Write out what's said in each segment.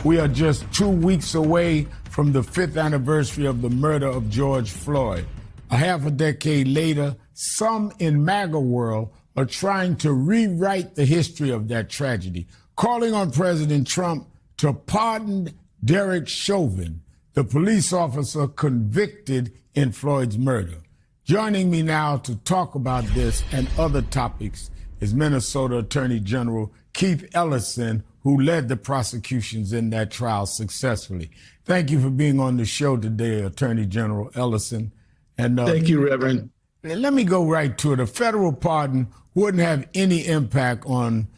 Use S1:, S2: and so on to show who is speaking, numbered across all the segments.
S1: We are just 2 weeks away from the 5th anniversary of the murder of George Floyd. A half a decade later, some in MAGA world are trying to rewrite the history of that tragedy, calling on President Trump to pardon Derek Chauvin, the police officer convicted in Floyd's murder. Joining me now to talk about this and other topics is Minnesota Attorney General Keith Ellison, who led the prosecutions in that trial successfully. Thank you for being on the show today, Attorney General Ellison. And
S2: thank you, Reverend.
S1: Let me go right to it. A federal pardon wouldn't have any impact on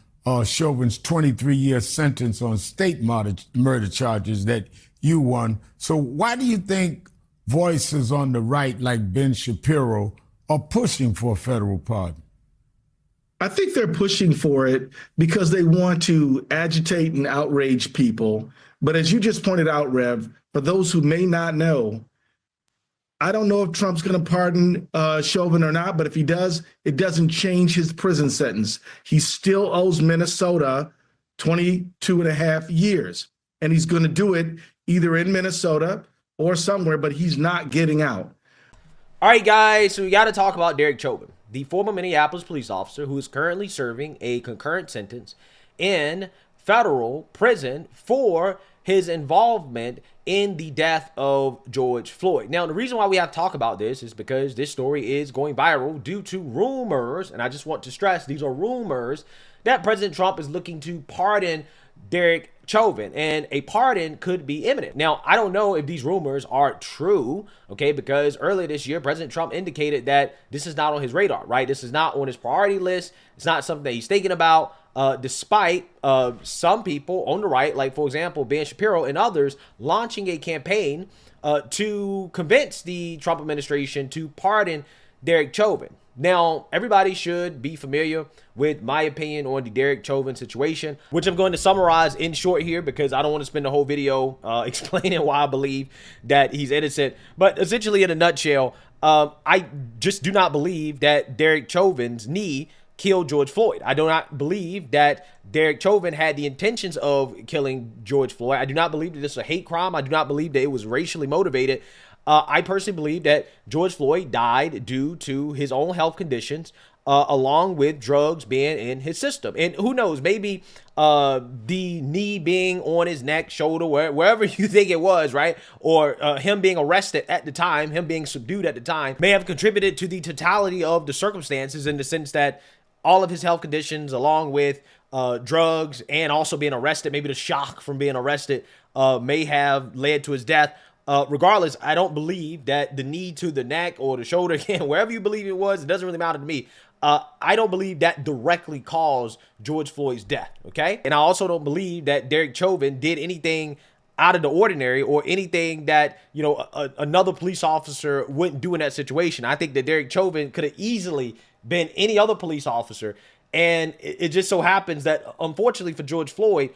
S1: Chauvin's 23-year sentence on state murder charges that you won. So why do you think voices on the right, like Ben Shapiro, are pushing for a federal pardon?
S2: I think they're pushing for it because they want to agitate and outrage people. But as you just pointed out, Rev, for those who may not know, I don't know if Trump's going to pardon Chauvin or not, but if he does, it doesn't change his prison sentence. He still owes Minnesota 22 and a half years, and he's going to do it either in Minnesota or somewhere, but he's not getting out.
S3: All right, guys, so we got to talk about Derek Chauvin, the former Minneapolis police officer who is currently serving a concurrent sentence in federal prison for his involvement in the death of George Floyd. Now, the reason why we have to talk about this is because this story is going viral due to rumors, and I just want to stress these are rumors, that President Trump is looking to pardon Derek Chauvin, and a pardon could be imminent. Now, I don't know if these rumors are true, okay, because earlier this year, President Trump indicated that this is not on his radar, right? This is not on his priority list. It's not something that he's thinking about, despite some people on the right, like, for example, Ben Shapiro and others, launching a campaign to convince the Trump administration to pardon Derek Chauvin. Now, everybody should be familiar with my opinion on the Derek Chauvin situation, which I'm going to summarize in short here because I don't want to spend the whole video explaining why I believe that he's innocent. But essentially, in a nutshell, I just do not believe that Derek Chauvin's knee killed George Floyd. I do not believe that Derek Chauvin had the intentions of killing George Floyd. I do not believe that this is a hate crime. I do not believe that it was racially motivated. I personally believe that George Floyd died due to his own health conditions, along with drugs being in his system. And who knows, maybe the knee being on his neck, shoulder, wherever you think it was, right? Or him being arrested at the time, him being subdued at the time, may have contributed to the totality of the circumstances in the sense that all of his health conditions, along with drugs and also being arrested, maybe the shock from being arrested, may have led to his death. Regardless, I don't believe that the knee to the neck or the shoulder, again, wherever you believe it was, it doesn't really matter to me. I don't believe that directly caused George Floyd's death, okay? And I also don't believe that Derek Chauvin did anything out of the ordinary or anything that, you know, another police officer wouldn't do in that situation. I think that Derek Chauvin could have easily been any other police officer. And it just so happens that, unfortunately for George Floyd,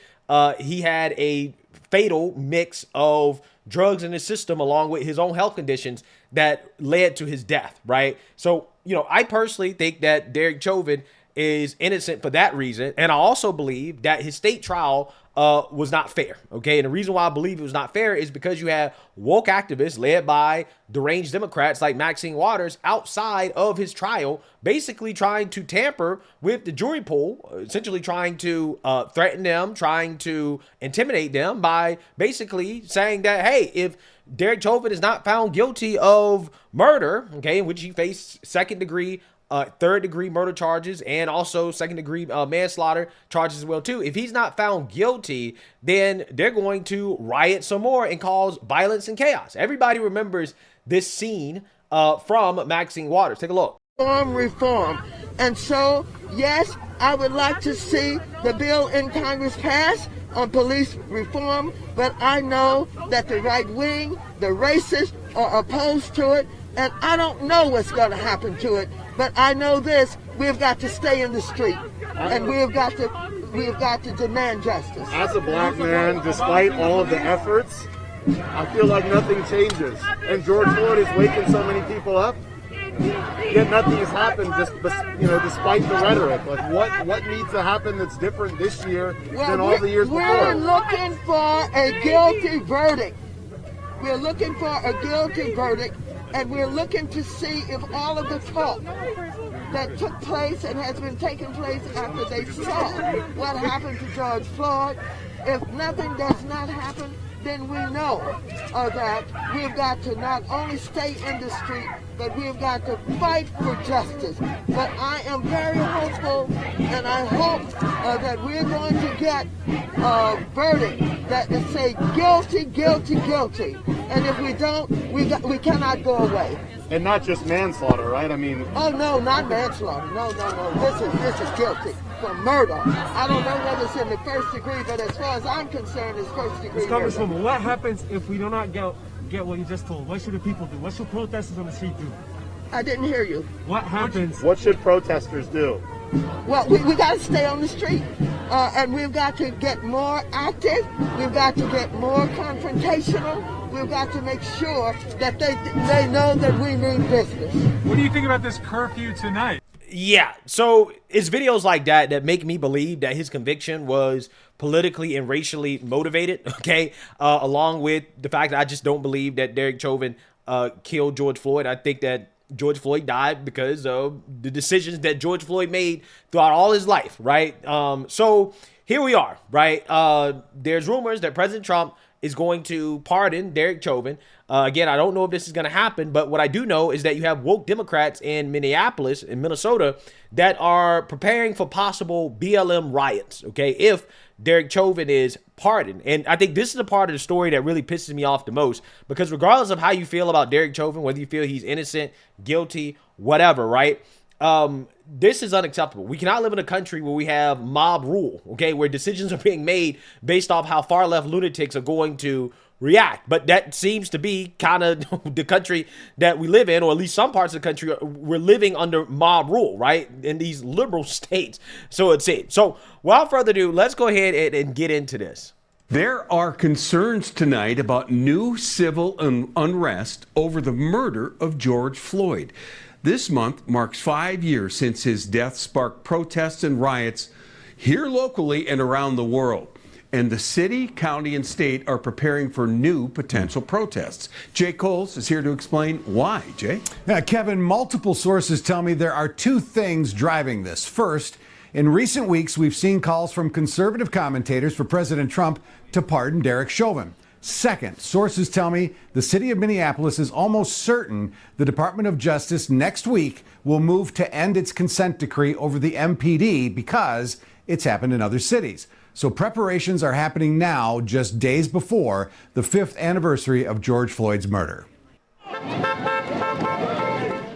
S3: he had a fatal mix of drugs in his system along with his own health conditions that led to his death, right? So, you know, I personally think that Derek Chauvin is innocent for that reason. And I also believe that his state trial was not fair, okay? And the reason why I believe it was not fair is because you have woke activists led by deranged Democrats like Maxine Waters outside of his trial, basically trying to tamper with the jury pool, essentially trying to threaten them, trying to intimidate them by basically saying that, hey, if Derek Chauvin is not found guilty of murder, okay, in which he faced second-degree, third-degree murder charges and also second-degree manslaughter charges as well, too. If he's not found guilty, then they're going to riot some more and cause violence and chaos. Everybody remembers this scene from Maxine Waters. Take a look.
S4: Reform. And so, yes, I would like to see the bill in Congress pass on police reform, but I know that the right wing, the racists, are opposed to it, and I don't know what's going to happen to it. But I know this: we've got to stay in the street, and we've got to demand justice.
S5: As a black man, despite all of the efforts, I feel like nothing changes. And George Floyd is waking so many people up. yet nothing has happened. Despite the rhetoric, like what needs to happen that's different this year than all the years before?
S4: We're looking for a guilty verdict. We're looking for a guilty verdict, and we're looking to see if all of the talk that took place and has been taking place after they saw what happened to George Floyd, if nothing does not happen, then we know that we've got to not only stay in the street, but we've got to fight for justice. But I am very hopeful, and I hope that we're going to get a verdict that will say guilty, guilty, guilty. And if we don't, we cannot go away.
S5: And not just manslaughter, right? I mean...
S4: Oh, no, not manslaughter. No. This is guilty for murder. I don't know whether it's in the first degree, but as far as I'm concerned, it's first degree murder.
S6: Congresswoman, what happens if we do not get what you just told? What should the people do? What should protesters on the street do?
S4: I didn't hear you.
S6: What happens?
S5: What should protesters do?
S4: Well, we got to stay on the street, and we've got to get more active. We've got to get more confrontational. We've got to make sure that they know that we mean business.
S6: What do you think about this curfew tonight?
S3: Yeah, so it's videos like that make me believe that his conviction was politically and racially motivated, okay? Along with the fact that I just don't believe that Derek Chauvin killed George Floyd. I think that George Floyd died because of the decisions that George Floyd made throughout all his life, right? So here we are, right? There's rumors that President Trump is going to pardon Derek Chauvin. Again, I don't know if this is going to happen, but what I do know is that you have woke Democrats in Minneapolis, in Minnesota, that are preparing for possible BLM riots, okay, if Derek Chauvin is pardoned. And I think this is the part of the story that really pisses me off the most, because regardless of how you feel about Derek Chauvin, whether you feel he's innocent, guilty, whatever, right? This is unacceptable. We cannot live in a country where we have mob rule, okay, where decisions are being made based off how far left lunatics are going to react. But that seems to be kind of the country that we live in, or at least some parts of the country, we're living under mob rule, right, in these liberal states. So it seems. So without further ado, let's go ahead and get into this.
S7: There are concerns tonight about new civil unrest over the murder of George Floyd. This month marks 5 years since his death sparked protests and riots here locally and around the world. And the city, county, and state are preparing for new potential protests. Jay Coles is here to explain why. Jay?
S8: Yeah, Kevin, multiple sources tell me there are two things driving this. First, in recent weeks, we've seen calls from conservative commentators for President Trump to pardon Derek Chauvin. Second, sources tell me the city of Minneapolis is almost certain the Department of Justice next week will move to end its consent decree over the MPD because it's happened in other cities. So preparations are happening now, just days before the 5th anniversary of George Floyd's murder.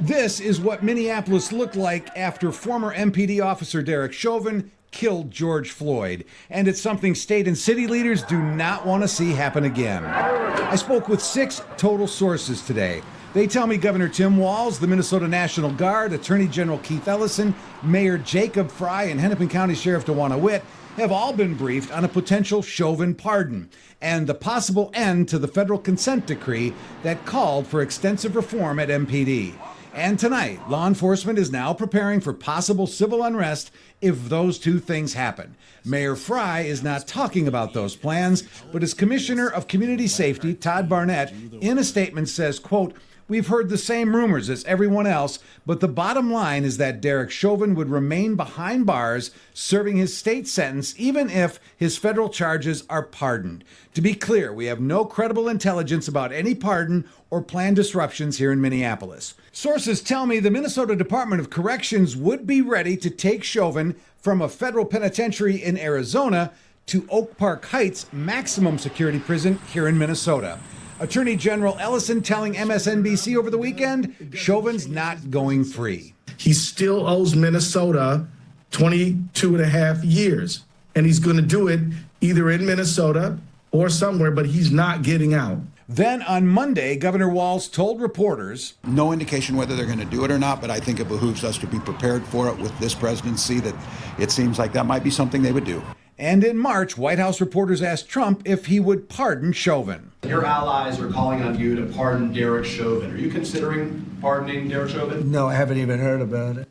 S8: This is what Minneapolis looked like after former MPD officer Derek Chauvin killed George Floyd. And it's something state and city leaders do not want to see happen again. I spoke with 6 total sources today. They tell me Governor Tim Walz, the Minnesota National Guard, Attorney General Keith Ellison, Mayor Jacob Frey, and Hennepin County Sheriff Dawanna Witt have all been briefed on a potential Chauvin pardon and the possible end to the federal consent decree that called for extensive reform at MPD. And tonight, law enforcement is now preparing for possible civil unrest if those two things happen. Mayor Frey is not talking about those plans, but his Commissioner of Community Safety, Todd Barnett, in a statement says, quote, "We've heard the same rumors as everyone else, but the bottom line is that Derek Chauvin would remain behind bars serving his state sentence even if his federal charges are pardoned. To be clear, we have no credible intelligence about any pardon or planned disruptions here in Minneapolis." Sources tell me the Minnesota Department of Corrections would be ready to take Chauvin from a federal penitentiary in Arizona to Oak Park Heights maximum security prison here in Minnesota. Attorney General Ellison telling MSNBC over the weekend, Chauvin's not going free.
S2: He still owes Minnesota 22 and a half years, and he's going to do it either in Minnesota or somewhere, but he's not getting out.
S8: Then on Monday, Governor Walz told reporters,
S9: no indication whether they're going to do it or not, but I think it behooves us to be prepared for it with this presidency, that it seems like that might be something they would do.
S8: And in March, White House reporters asked Trump if he would pardon Chauvin.
S10: Your allies are calling on you to pardon Derek Chauvin. Are you considering pardoning Derek Chauvin?
S11: No, I haven't even heard about it.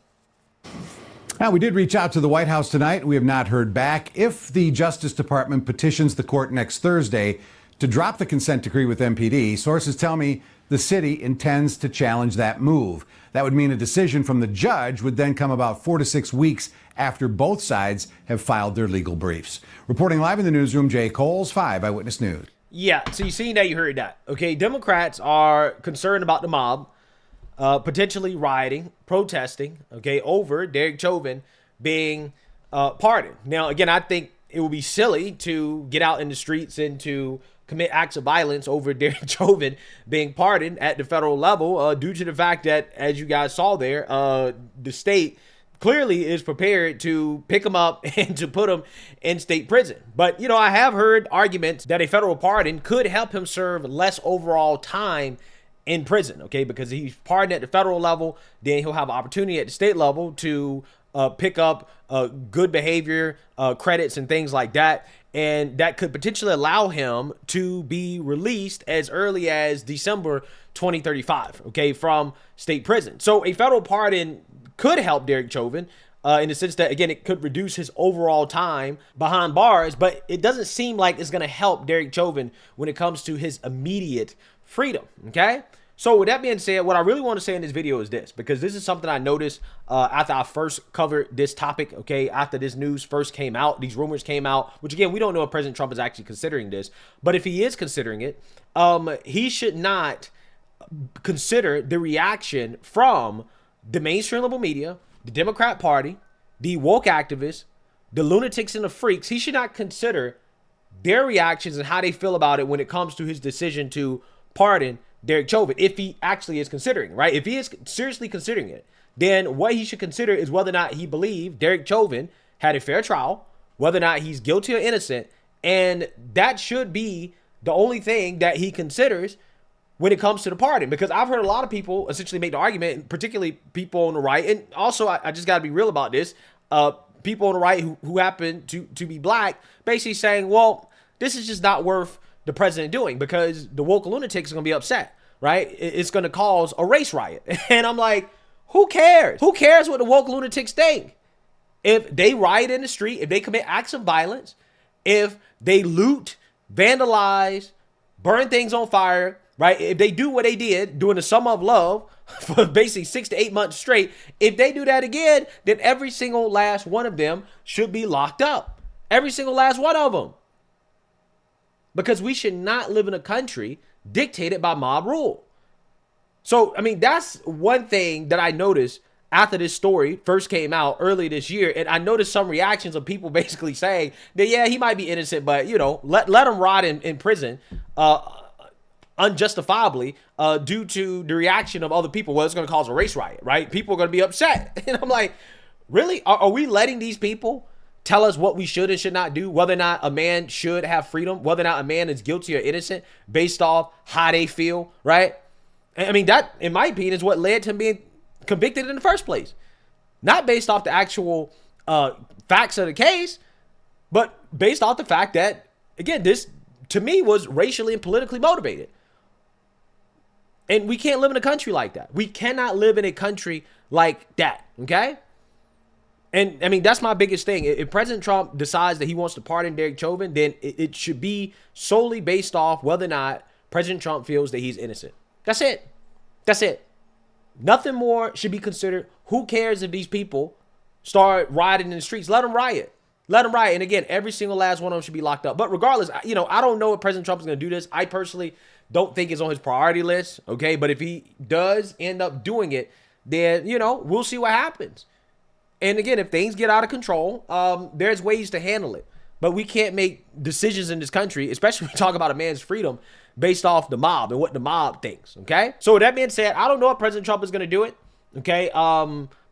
S8: Now, we did reach out to the White House tonight. We have not heard back. If the Justice Department petitions the court next Thursday to drop the consent decree with MPD, sources tell me the city intends to challenge that move. That would mean a decision from the judge would then come about 4 to 6 weeks after both sides have filed their legal briefs. Reporting live in the newsroom, Jay Coles, 5 Eyewitness News.
S3: Yeah, so you seen that, you heard that. Okay, Democrats are concerned about the mob potentially rioting, protesting, okay, over Derek Chauvin being pardoned. Now, again, I think it would be silly to get out in the streets and to commit acts of violence over Derek Chauvin being pardoned at the federal level due to the fact that, as you guys saw there, the state clearly is prepared to pick him up and to put him in state prison. But, you know, I have heard arguments that a federal pardon could help him serve less overall time in prison, okay, because he's pardoned at the federal level, then he'll have opportunity at the state level to pick up good behavior credits and things like that. And that could potentially allow him to be released as early as December 2035, okay, from state prison. So a federal pardon could help Derek Chauvin in the sense that, again, it could reduce his overall time behind bars, but it doesn't seem like it's going to help Derek Chauvin when it comes to his immediate freedom, okay? So with that being said, what I really want to say in this video is this, because this is something I noticed after I first covered this topic, okay, after this news first came out, these rumors came out, which again, we don't know if President Trump is actually considering this, but if he is considering it, he should not consider the reaction from the mainstream level media, the Democrat Party, the woke activists, the lunatics and the freaks. He should not consider their reactions and how they feel about it when it comes to his decision to pardon Derek Chauvin, if he actually is considering, right? If he is seriously considering it, then what he should consider is whether or not he believes Derek Chauvin had a fair trial, whether or not he's guilty or innocent, and that should be the only thing that he considers when it comes to the pardon. Because I've heard a lot of people essentially make the argument, particularly people on the right, and also I just got to be real about this, people on the right who happen to be black, basically saying, well, this is just not worth the president doing because the woke lunatics are going to be upset, right? It's going to cause a race riot. And I'm like, who cares? Who cares what the woke lunatics think? If they riot in the street, if they commit acts of violence, if they loot, vandalize, burn things on fire, right? If they do what they did during the Summer of Love for basically 6 to 8 months straight, if they do that again, then every single last one of them should be locked up. Every single last one of them. Because we should not live in a country dictated by mob rule. So, I mean, that's one thing that I noticed after this story first came out early this year. And I noticed some reactions of people basically saying that, yeah, he might be innocent, but, you know, let him rot in prison unjustifiably due to the reaction of other people. Well, it's going to cause a race riot, right? People are going to be upset. And I'm like, really? Are we letting these people tell us what we should and should not do, whether or not a man should have freedom, whether or not a man is guilty or innocent based off how they feel, right? I mean, that, in my opinion, is what led to him being convicted in the first place. Not based off the actual facts of the case, but based off the fact that, again, this, to me, was racially and politically motivated. And we can't live in a country like that. We cannot live in a country like that, okay? And, I mean, that's my biggest thing. If President Trump decides that he wants to pardon Derek Chauvin, then it should be solely based off whether or not President Trump feels that he's innocent. That's it. That's it. Nothing more should be considered. Who cares if these people start rioting in the streets? Let them riot. Let them riot. And again, every single last one of them should be locked up. But regardless, you know, I don't know if President Trump is going to do this. I personally don't think it's on his priority list, okay? But if he does end up doing it, then, you know, we'll see what happens. And again, if things get out of control, there's ways to handle it. But we can't make decisions in this country, especially when we talk about a man's freedom, based off the mob and what the mob thinks, okay? So with that being said, I don't know if President Trump is going to do it, okay?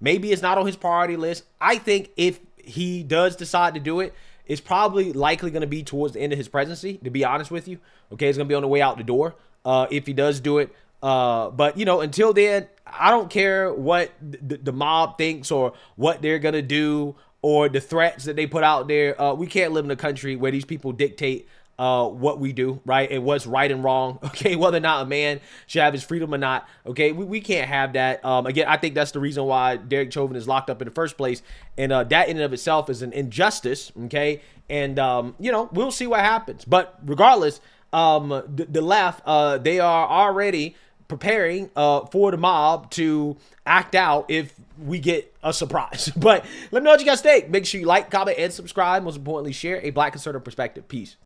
S3: Maybe it's not on his priority list. I think if he does decide to do it, it's probably likely going to be towards the end of his presidency, to be honest with you, okay? It's going to be on the way out the door if he does do it. But, you know, until then, I don't care what the mob thinks or what they're going to do or the threats that they put out there. We can't live in a country where these people dictate what we do, right? And what's right and wrong, okay? Whether or not a man should have his freedom or not, okay? We can't have that. Again, I think that's the reason why Derek Chauvin is locked up in the first place. And that in and of itself is an injustice, okay? And, you know, we'll see what happens. But regardless, the left, they are already preparing for the mob to act out if we get a surprise. But let me know what you guys think. Make sure you like, comment, and subscribe. Most importantly, share a Black conservative perspective. Peace.